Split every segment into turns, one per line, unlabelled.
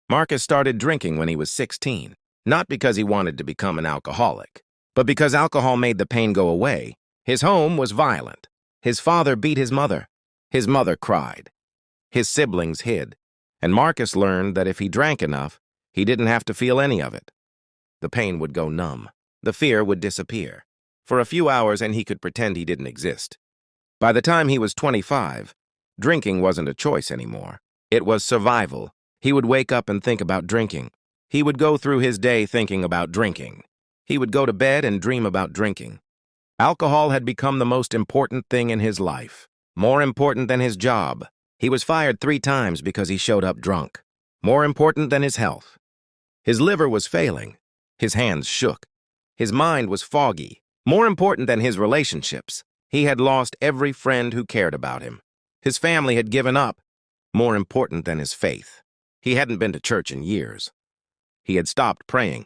Marcus started drinking when he was 16, not because he wanted to become an alcoholic, but because alcohol made the pain go away. His home was violent. His father beat his mother. His mother cried. His siblings hid. And Marcus learned that if he drank enough, he didn't have to feel any of it. The pain would go numb. The fear would disappear. For a few hours, and he could pretend he didn't exist. By the time he was 25, drinking wasn't a choice anymore. It was survival. He would wake up and think about drinking. He would go through his day thinking about drinking. He would go to bed and dream about drinking. Alcohol had become the most important thing in his life, more important than his job. He was fired 3 times because he showed up drunk, more important than his health. His liver was failing. His hands shook. His mind was foggy, more important than his relationships. He had lost every friend who cared about him. His family had given up, more important than his faith. He hadn't been to church in years. He had stopped praying.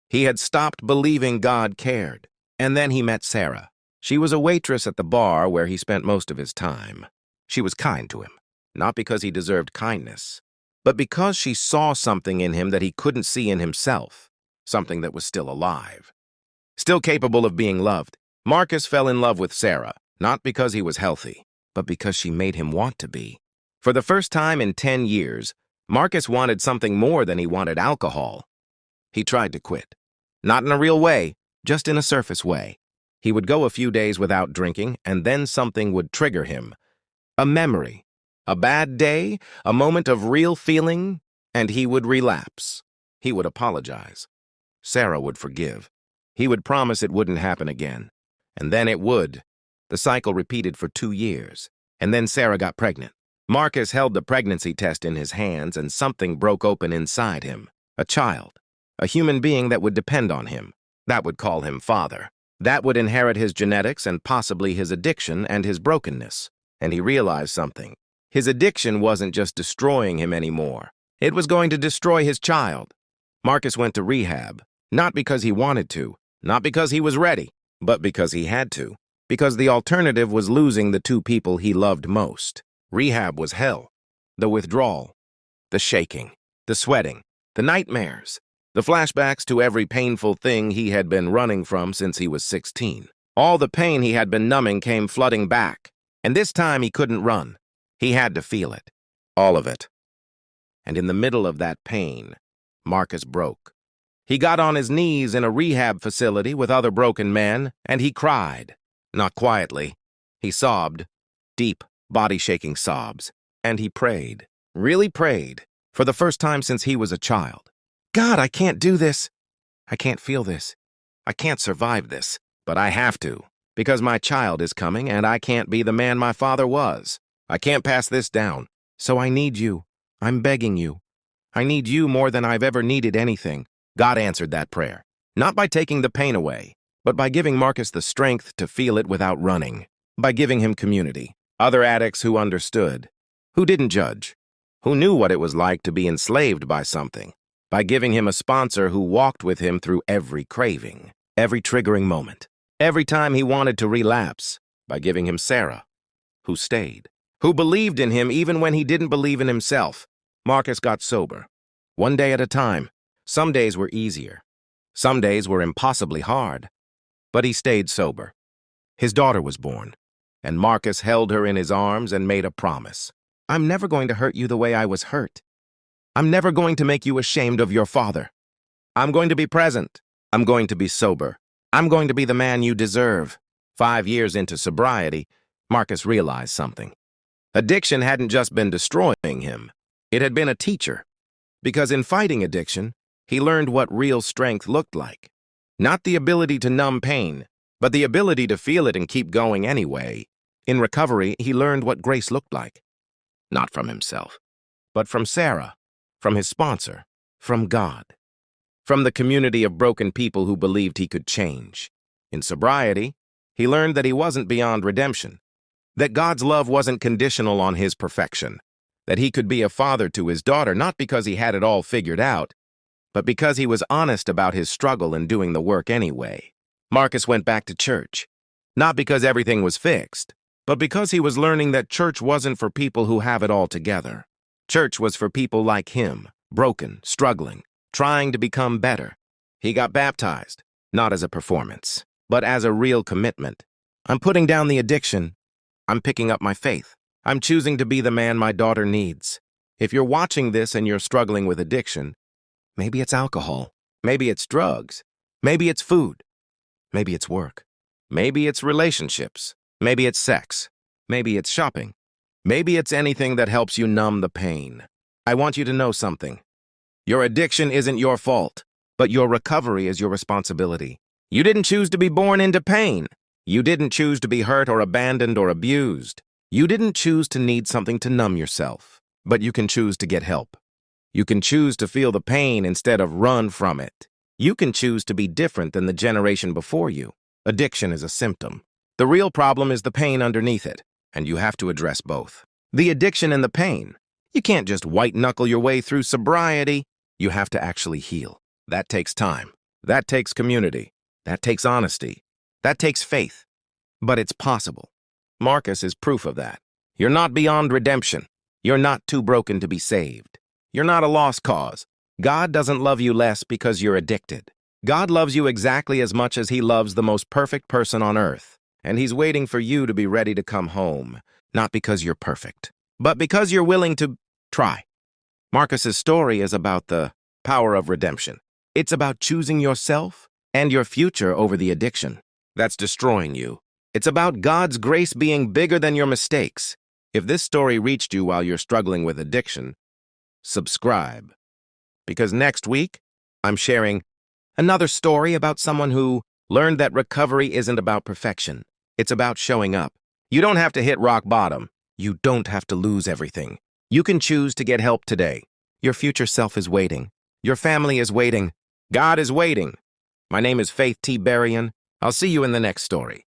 He had stopped believing God cared. And then he met Sarah. She was a waitress at the bar where he spent most of his time. She was kind to him, not because he deserved kindness, but because she saw something in him that he couldn't see in himself, something that was still alive, still capable of being loved. Marcus fell in love with Sarah, not because he was healthy, but because she made him want to be. For the first time in 10 years, Marcus wanted something more than he wanted alcohol. He tried to quit. Not in a real way, just in a surface way. He would go a few days without drinking, and then something would trigger him. A memory, a bad day, a moment of real feeling, and he would relapse. He would apologize. Sarah would forgive. He would promise it wouldn't happen again. And then it would. The cycle repeated for 2 years. And then Sarah got pregnant. Marcus held the pregnancy test in his hands, and something broke open inside him. A child. A human being that would depend on him. That would call him father. That would inherit his genetics and possibly his addiction and his brokenness. And he realized something. His addiction wasn't just destroying him anymore. It was going to destroy his child. Marcus went to rehab, not because he wanted to, not because he was ready, but because he had to. Because the alternative was losing the 2 people he loved most. Rehab was hell. The withdrawal, the shaking, the sweating, the nightmares, the flashbacks to every painful thing he had been running from since he was 16. All the pain he had been numbing came flooding back, and this time he couldn't run. He had to feel it. All of it. And in the middle of that pain, Marcus broke. He got on his knees in a rehab facility with other broken men, and he cried. Not quietly. He sobbed. Deep, body-shaking sobs. And he prayed. Really prayed. For the first time since he was a child. God, I can't do this. I can't feel this. I can't survive this. But I have to. Because my child is coming, and I can't be the man my father was. I can't pass this down. So I need you. I'm begging you. I need you more than I've ever needed anything. God answered that prayer. Not by taking the pain away, but by giving Marcus the strength to feel it without running. By giving him community. Other addicts who understood. Who didn't judge. Who knew what it was like to be enslaved by something. By giving him a sponsor who walked with him through every craving. Every triggering moment. Every time he wanted to relapse. By giving him Sarah. Who stayed. Who believed in him even when he didn't believe in himself. Marcus got sober. One day at a time. Some days were easier. Some days were impossibly hard. But he stayed sober. His daughter was born, and Marcus held her in his arms and made a promise. I'm never going to hurt you the way I was hurt. I'm never going to make you ashamed of your father. I'm going to be present. I'm going to be sober. I'm going to be the man you deserve. 5 years into sobriety, Marcus realized something. Addiction hadn't just been destroying him. It had been a teacher. Because in fighting addiction, he learned what real strength looked like. Not the ability to numb pain, but the ability to feel it and keep going anyway. In recovery, he learned what grace looked like. Not from himself, but from Sarah, from his sponsor, from God. From the community of broken people who believed he could change. In sobriety, he learned that he wasn't beyond redemption. That God's love wasn't conditional on his perfection. That he could be a father to his daughter not because he had it all figured out, but because he was honest about his struggle and doing the work anyway. Marcus went back to church, not because everything was fixed, but because he was learning that church wasn't for people who have it all together. Church was for people like him, broken, struggling, trying to become better. He got baptized, not as a performance, but as a real commitment. I'm putting down the addiction. I'm picking up my faith. I'm choosing to be the man my daughter needs. If you're watching this and you're struggling with addiction, maybe it's alcohol, maybe it's drugs, maybe it's food, maybe it's work, maybe it's relationships, maybe it's sex, maybe it's shopping, maybe it's anything that helps you numb the pain. I want you to know something. Your addiction isn't your fault, but your recovery is your responsibility. You didn't choose to be born into pain. You didn't choose to be hurt or abandoned or abused. You didn't choose to need something to numb yourself, but you can choose to get help. You can choose to feel the pain instead of run from it. You can choose to be different than the generation before you. Addiction is a symptom. The real problem is the pain underneath it, and you have to address both. The addiction and the pain. You can't just white-knuckle your way through sobriety. You have to actually heal. That takes time. That takes community. That takes honesty. That takes faith. But it's possible. Marcus is proof of that. You're not beyond redemption. You're not too broken to be saved. You're not a lost cause. God doesn't love you less because you're addicted. God loves you exactly as much as he loves the most perfect person on earth. And he's waiting for you to be ready to come home, not because you're perfect, but because you're willing to try. Marcus's story is about the power of redemption. It's about choosing yourself and your future over the addiction that's destroying you. It's about God's grace being bigger than your mistakes. If this story reached you while you're struggling with addiction, subscribe. Because next week, I'm sharing another story about someone who learned that recovery isn't about perfection. It's about showing up. You don't have to hit rock bottom. You don't have to lose everything. You can choose to get help today. Your future self is waiting. Your family is waiting. God is waiting. My name is Faith T. Berrien. I'll see you in the next story.